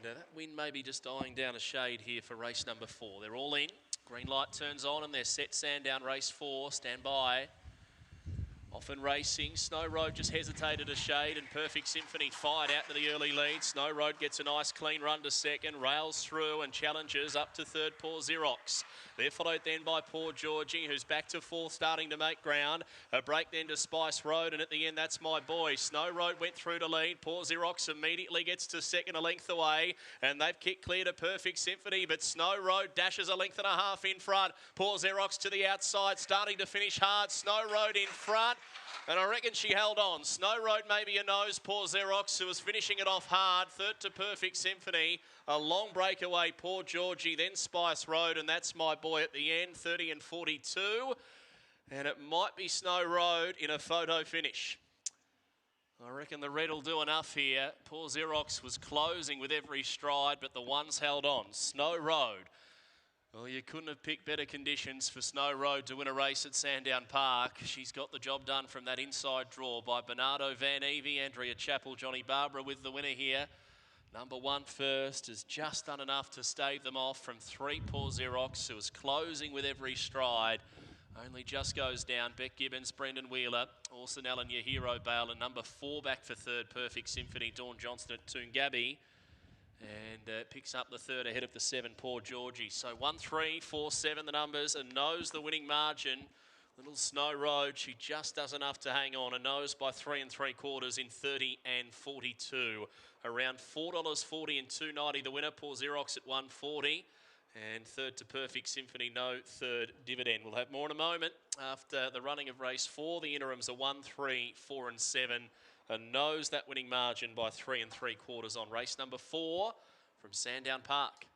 That win may be just dying down a shade here for race number 4. They're all in. Green light turns on and they're set. Sandown race 4. Stand by. Often racing. Snow Road just hesitated a shade and Perfect Symphony fired out to the early lead. Snow Road gets a nice clean run to second, rails through and challenges up to third, Poor Xerox. They're followed then by Poor Georgie, who's back to fourth, starting to make ground. A break then to Spice Road, and at the end, that's My Boy. Snow Road went through to lead. Poor Xerox immediately gets to second, a length away, and they've kicked clear to Perfect Symphony, but Snow Road dashes a length and a half in front. Poor Xerox to the outside, starting to finish hard. Snow Road in front. And I reckon she held on. Snow Road maybe a nose. Poor Xerox, who was finishing it off hard. Third to Perfect Symphony. A long breakaway, Poor Georgie, then Spice Road, and that's My Boy at the end, 30 and 42. And it might be Snow Road in a photo finish. I reckon the red will do enough here. Poor Xerox was closing with every stride, but the ones held on. Snow Road. Well, you couldn't have picked better conditions for Snow Road to win a race at Sandown Park. She's got the job done from that inside draw by Bernardo Van Evie, Andrea Chappell, Johnny Barbara with the winner here. Number 1 first has just done enough to stave them off from 3, Poor Xerox, who was closing with every stride. Only just goes down. Beck Gibbons, Brendan Wheeler, Orson Allen, your hero Bale, and number 4 back for third, Perfect Symphony, Dawn Johnston at Toongabbie. And picks up the third ahead of the 7, Poor Georgie. So 1, 3, 4, 7 the numbers, and knows the winning margin. Little Snow Road, she just does enough to hang on. A nose by 3 3/4 in 30 and 42. Around $4.40 and $2.90 the winner. Poor Xerox at $1.40. And third to Perfect Symphony, no third dividend. We'll have more in a moment. After the running of race 4, the interims are 1, 3, 4 and 7. And knows that winning margin by 3 3/4 on race number 4 from Sandown Park.